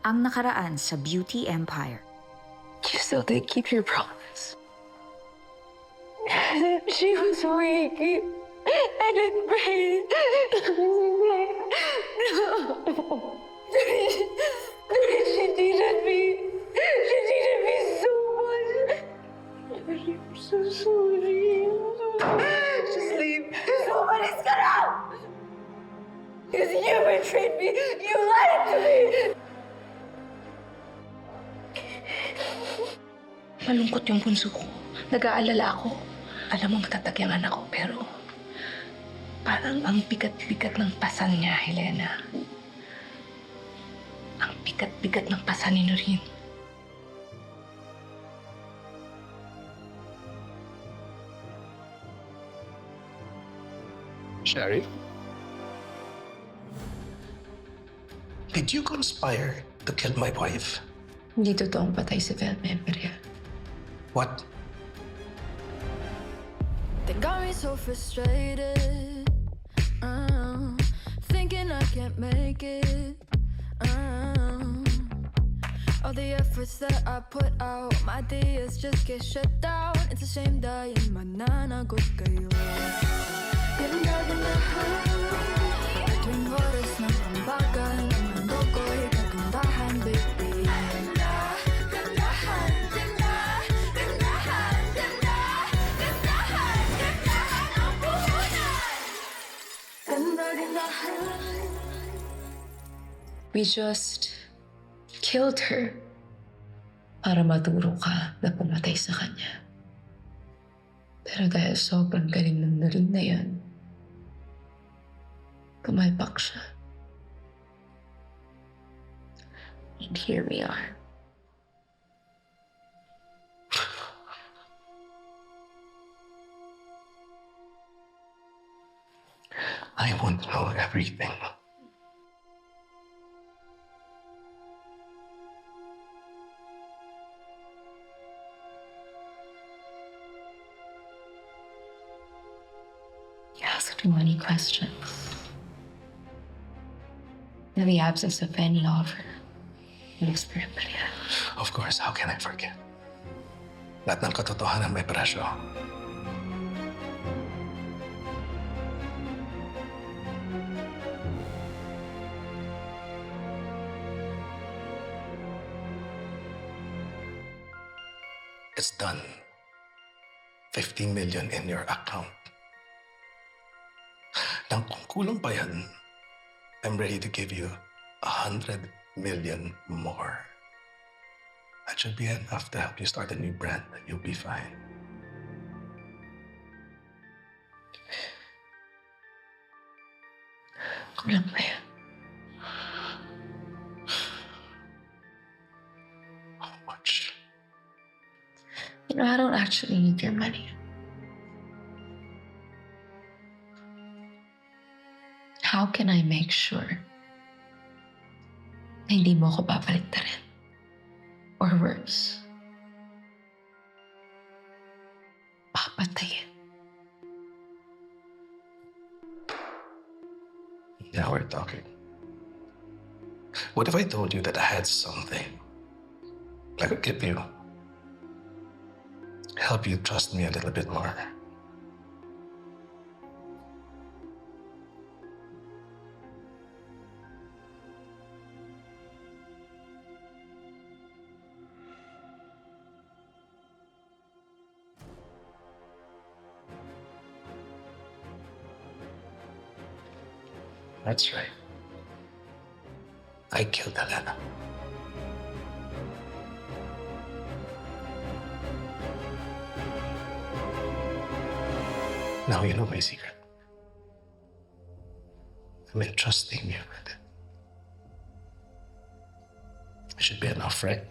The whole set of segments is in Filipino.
ang nakaraan sa beauty empire. You still did keep your promise. She was weak. I didn't pray. No. She needed me. She needed me so much. I'm so sorry. Just leave. Nobody's gonna. Because you betrayed me. You lied to me. Malungkot yung bunso ko. Nag-aalala ako. Alam mo, matatag yung anak ko, pero parang ang bigat-bigat ng pasan niya, Helena. Ang bigat-bigat ng pasan ni Noreen. Sherry? Did you conspire to kill my wife? Hindi totoong patay si Velmembria. What? They got me so frustrated, thinking I can't make it. All the efforts that I put out, my ideas just get shut down. It's a shame dying, mananagot kayo. Ganda tuwing oras ng pambagan, ang mundo ko'y kagandahan, baby. We just killed her para maturo ka na pumatay sa kanya. Pero dahil sobrang galing ng Noreen na yun, pumalpak siya. And here we are. I want to know everything. You ask too many questions. In the absence of any offer, Mr. Maria. Of course, how can I forget? Lahat ng katotohanan may presyo. It's done. 15 million in your account. Nang kung kulang pa yan, I'm ready to give you 100 million more. That should be enough to help you start a new brand. You'll be fine. Kulang pa yan. How much? You know, I don't actually need your money. How can I make sure na hindi mo ako babaliktarin? Or worse, papatayin. Now we're talking. What if I told you that I had something I could give you? Help you trust me a little bit more. That's right. I killed Helena. Now you know my secret. I'm entrusting you with it. It should be enough, right?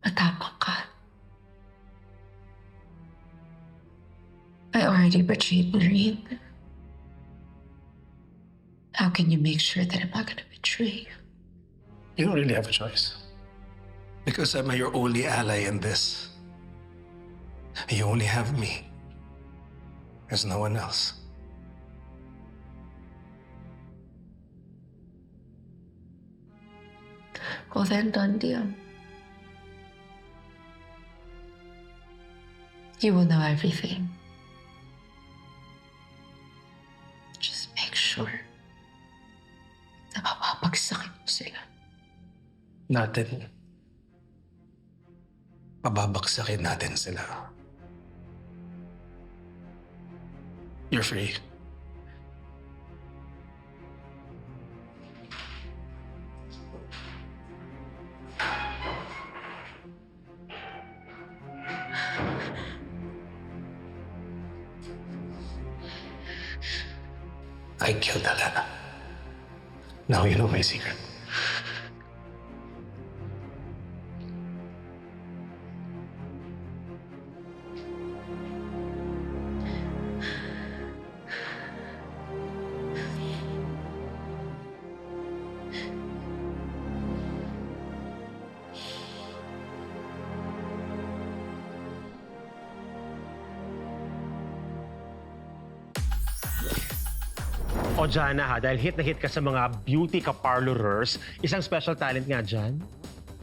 Matapang ka. I already betrayed Noreen. How can you make sure that I'm not gonna betray you? You don't really have a choice. Because I'm your only ally in this. You only have me. There's no one else. Well then, done deal. You will know everything. Just make sure na mapapagsakin mo sila. Natin. Pababaksakin natin sila. You're free. I killed Helena. Now you know my secret. O Jana ha, dahil hit na hit ka sa mga beauty ka-parlorers, isang special talent nga dyan.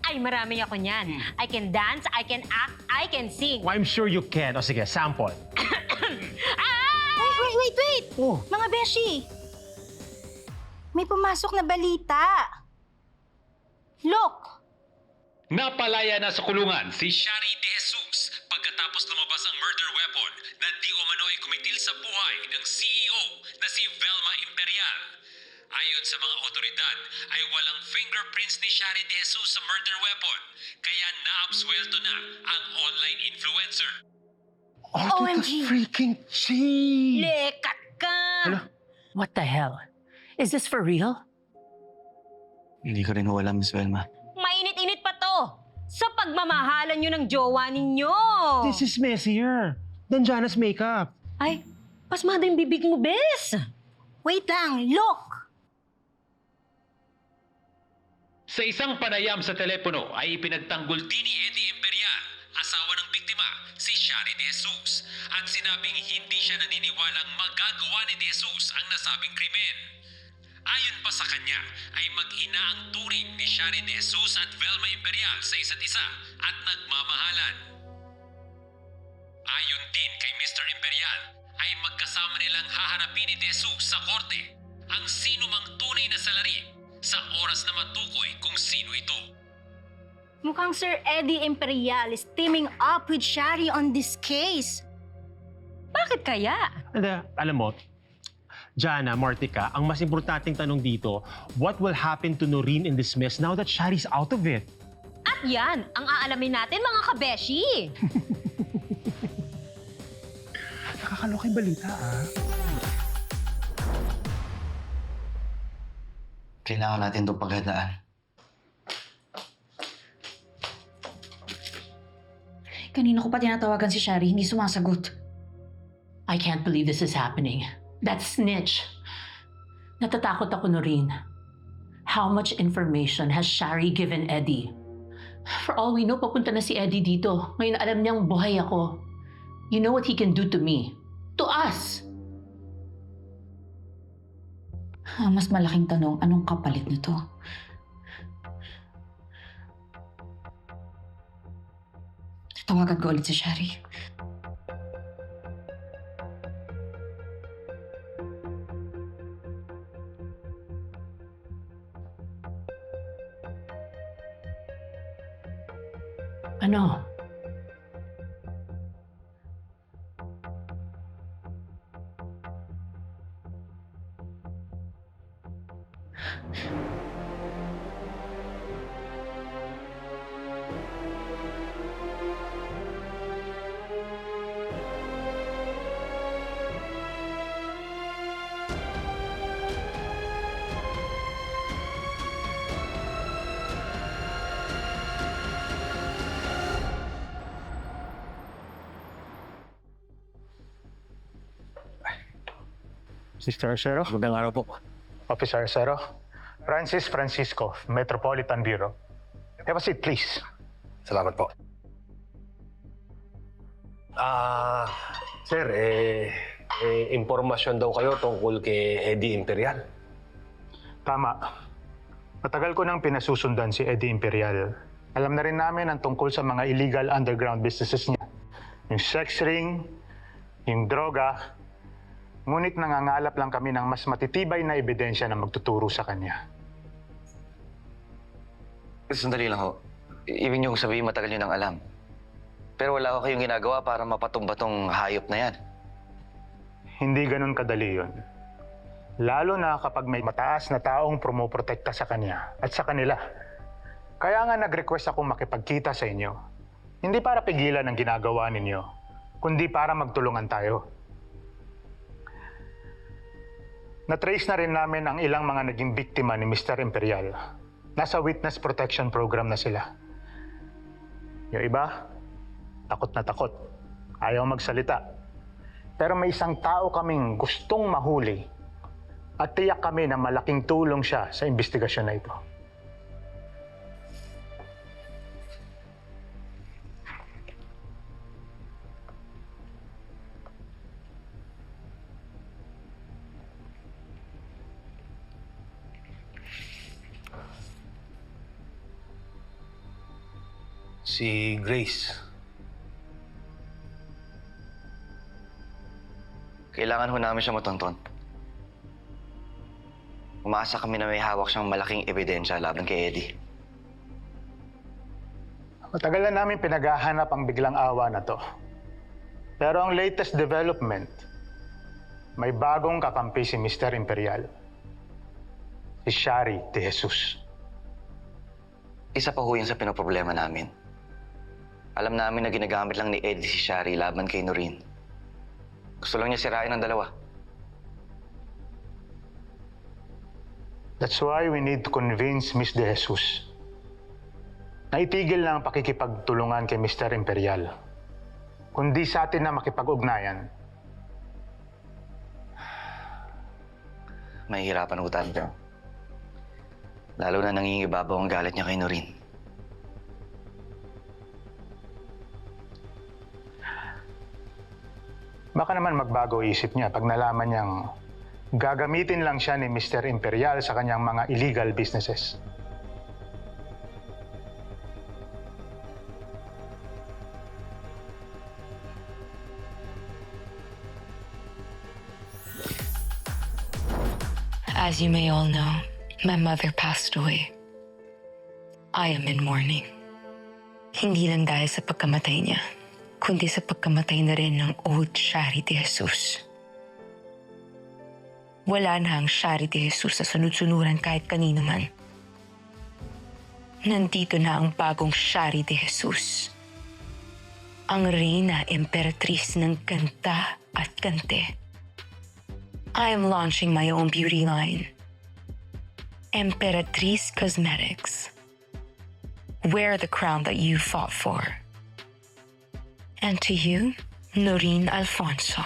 Ay, marami ako niyan. I can dance, I can act, I can sing. Well, I'm sure you can. O sige, sample. Wait! Oh. Mga beshi! May pumasok na balita. Look! Napalaya na sa kulungan si Shari De Jesus pagkatapos lumabas ang murder weapon na di umano ay kumitil sa buhay ng CEO na si Velma Imperial. Ayon sa mga otoridad ay walang fingerprints ni Shari De Jesus sa murder weapon kaya naabsuelto na ang online influencer. OMG! Freaking cheese! Lekat ka! Ano? What the hell? Is this for real? Hindi ko rin wala, Miss Velma. Mainit-init pa to! Sa pagmamahalan nyo ng jowa ninyo! This is messier than Jana's makeup. Ay, pasmado yung bibig mo, bes! Wait lang, look! Sa isang panayam sa telepono ay ipinagtanggol din ni Eddie Imperial, asawa ng biktima, si Shari De Jesus, at sinabing hindi siya naniniwalang magagawa ni De Jesus ang nasabing krimen. Ayon pa sa kanya ay mag-ina ang turing ni Shari De Jesus at Velma Imperial sa isa't isa at nagmamahalan. Ayon din kay Mr. Imperial ay magkasama nilang haharapin ni De Jesus sa korte ang sino mang tunay na salarin sa oras na matukoy kung sino ito. Mukhang Sir Eddie Imperial is teaming up with Shari on this case. Bakit kaya? And, alam mo, Jana, Martika, ang mas importanteng tanong dito, what will happen to Noreen in this mess now that Shari's out of it? At yan, ang aalamin natin mga kabeshi! Nakakalokay balita, ah. Kailangan natin itong paghandaan. Kanina ko pa tinatawagan si Shari, hindi sumasagot. I can't believe this is happening. That snitch. Natatakot ako, Noreen. How much information has Shari given Eddie? For all we know, papunta na si Eddie dito. Ngayon alam niyang buhay ako. You know what he can do to me? To us! Ang mas malaking tanong, anong kapalit nito? Tawagan ko ulit si Shari. Ano? Mr. Acero? Magandang araw po. Officer Acero? Francis Francisco, Metropolitan Bureau. Have a seat, please. Salamat po. Sir, impormasyon daw kayo tungkol kay Eddie Imperial. Tama. Matagal ko nang pinasusundan si Eddie Imperial. Alam na rin namin ang tungkol sa mga illegal underground businesses niya. Yung sex ring, yung droga. Ngunit nangangalap lang kami ng mas matitibay na ebidensya na magtuturo sa kanya. Sandali lang ho. Ibig niyo sabihin matagal niyo nang alam. Pero wala ko kayong ginagawa para mapatumba tong hayop na yan. Hindi ganun kadali yun. Lalo na kapag may mataas na taong promoprotekta sa kanya at sa kanila. Kaya nga nag-request akong makipagkita sa inyo. Hindi para pigilan ang ginagawa ninyo, kundi para magtulungan tayo. Na-trace na rin namin ang ilang mga naging biktima ni Mr. Imperial. Nasa witness protection program na sila. Yung iba, takot na takot. Ayaw magsalita. Pero may isang tao kaming gustong mahuli at tiyak kami na malaking tulong siya sa investigasyon na ito. Si Grace. Kailangan ho namin siya matonton. Umaasa kami na may hawak siyang malaking ebidensya laban kay Eddie. Matagal na namin pinaghahanap ang biglang awa na to. Pero ang latest development, may bagong kakampi si Mr. Imperial. Si Shari de Jesus. Isa pa ho yan sa pinoproblema namin. Alam namin na ginagamit lang ni Eddie si Shari laban kay Noreen. Gusto lang niya sirain ang dalawa. That's why we need to convince Miss De Jesus na itigil na ang pakikipagtulungan kay Mr. Imperial. Kundi sa atin na makipag-ugnayan. Mahihirapan ho tayo. Lalo na nangingibabaw ang galit niya kay Noreen. Baka naman magbago isip niya pag nalaman niyang gagamitin lang siya ni Mr. Imperial sa kanyang mga illegal businesses. As you may all know, my mother passed away. I am in mourning. Hindi lang dahil sa pagkamatay niya, kundi sa pagkamatay na rin ng old Shari de Jesus. Wala na ang Shari de Jesus sa sunod-sunuran kahit kanino man. Nandito na ang bagong Shari de Jesus. Ang Reyna Emperatriz ng kanta at kante. I am launching my own beauty line. Emperatriz Cosmetics. Wear the crown that you fought for. And to you, Noreen Alfonso.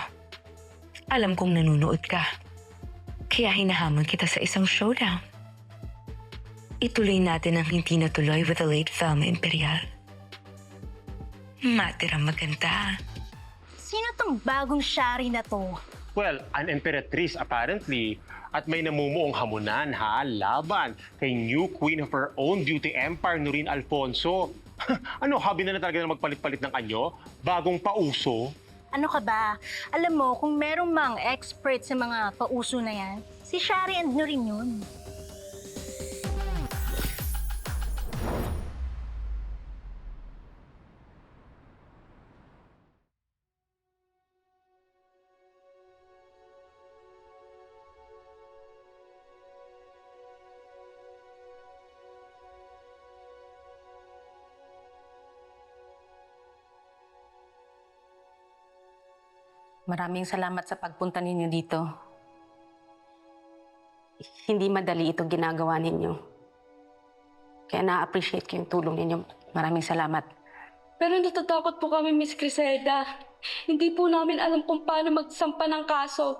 Alam kong nanunood ka. Kaya hinahamon kita sa isang showdown. Ituloy natin ang hindi natuloy with the late Velma Imperial. Matirang maganda. Sino tong bagong Shari na to? Well, an emperatrice apparently. At may namumuong hamunan ha, laban kay new queen of her own beauty empire, Noreen Alfonso. Ano, hobby na talaga na magpalit-palit ng anyo? Bagong pauso? Ano ka ba? Alam mo, kung merong mang expert sa mga pauso na yan, si Shari and Noreen yun. Maraming salamat sa pagpunta ninyo dito. Hindi madali ito ginagawa ninyo. Kaya na-appreciate ko yung tulong ninyo. Maraming salamat. Pero natatakot po kami, Miss Griselda. Hindi po namin alam kung paano magsampa ng kaso.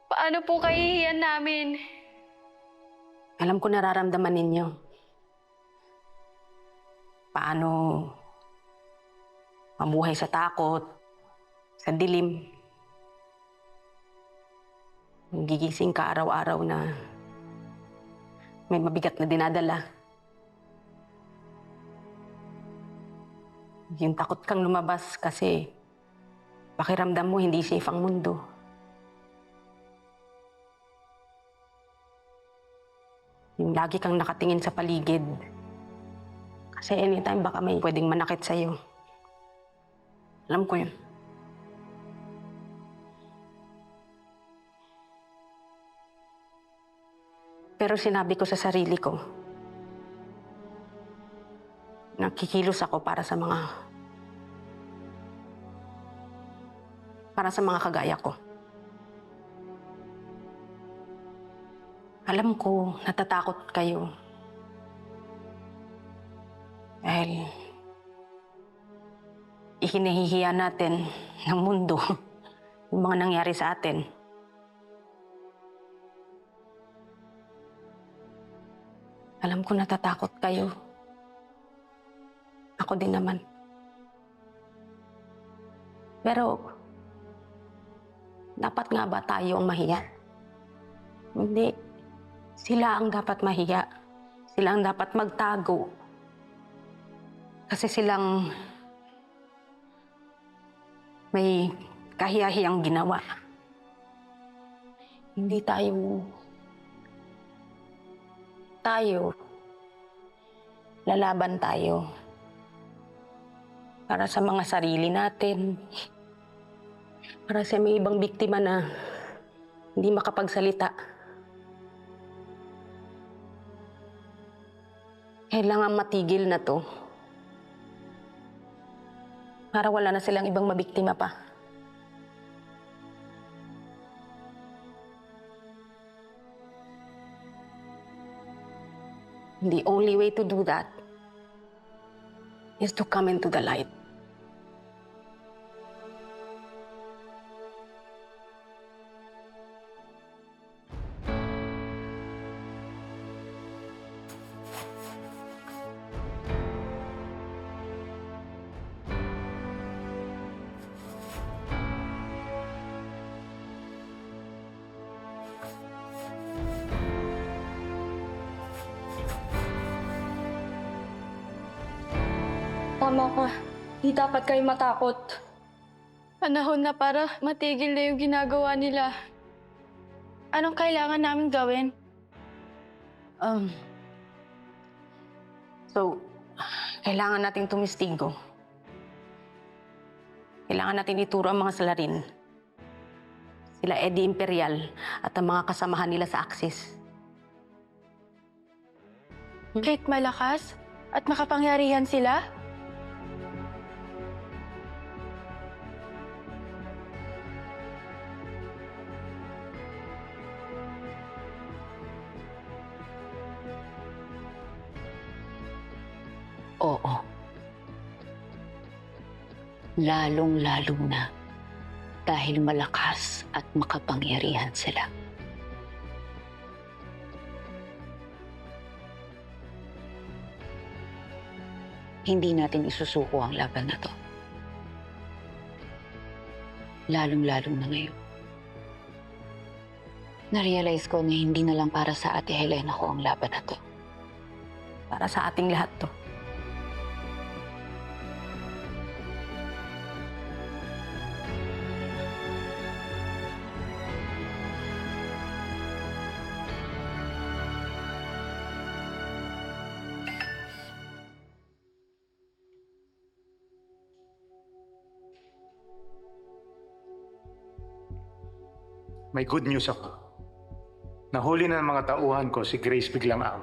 Paano po kahihiyan namin? Alam ko nararamdaman ninyo. Paano mabuhay sa takot, sa dilim. gigising ka araw-araw na may mabigat na dinadala. Yung takot kang lumabas kasi pakiramdam mo hindi safe ang mundo. Yung lagi kang nakatingin sa paligid. Kasi anytime baka may pwedeng manakit sa'yo. Alam ko yun. Pero sinabi ko sa sarili ko, nakikilos ako para sa mga kagaya ko. Alam ko, natatakot kayo. Dahil ihinahihiya natin ng mundo yung mga nangyari sa atin. Alam ko natatakot kayo. Ako din naman. Pero, dapat nga ba tayo ang mahiya? Hindi. Sila ang dapat mahiya. Sila ang dapat magtago. Kasi silang may kahiya-hiyang ginawa. Hindi tayo lalaban tayo para sa mga sarili natin, para sa may ibang biktima na hindi makapagsalita. Kailangan matigil na to para wala na silang ibang mabiktima pa. The only way to do that is to come into the light. Tama ka. Di dapat kayo matakot. Panahon na para matigil na yung ginagawa nila. Anong kailangan namin gawin? Kailangan nating tumistigo. Kailangan natin ituro ang mga salarin. Sila Eddie Imperial at ang mga kasamahan nila sa Axis. Kahit malakas at makapangyarihan sila? Oo. Lalong-lalo na dahil malakas at makapangyarihan sila. Hindi natin isusuko ang laban na to. Lalong-lalo na ngayon. Na-realize ko na hindi na lang para sa Ate Helena ko ang laban na to. Para sa ating lahat to. May good news ako. Nahuli na ng mga tauhan ko si Grace Biglang Ang.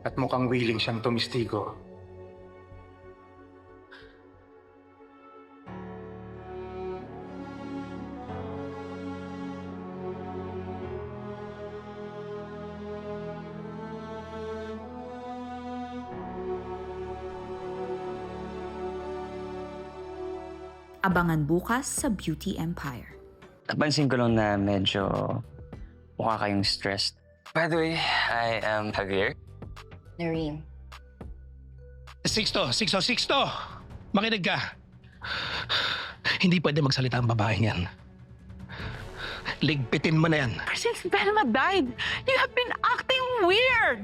At mukhang willing siyang tumistigo. Abangan bukas sa Beauty Empire. Napansin ko lang na medyo mukha kayong stressed. By the way, I am Javier. Noreen. Sixto! Makinig ka. Hindi pwede magsalita ang babaeng yan. Ligpitin mo na yan. Since Velma died, you have been acting weird.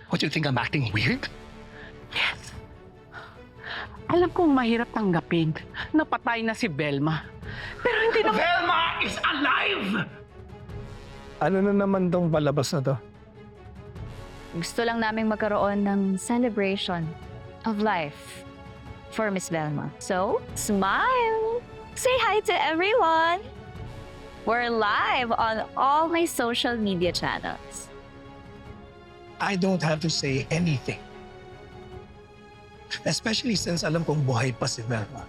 What, you think I'm acting weird? Yes. Alam kong mahirap tanggapin na patay na si Velma. Pero hindi naman... Velma is alive! Ano na naman tong palabas na to? Gusto lang naming magkaroon ng celebration of life for Miss Velma. So, smile! Say hi to everyone! We're live on all my social media channels. I don't have to say anything. Especially since alam kong buhay pa si Velma.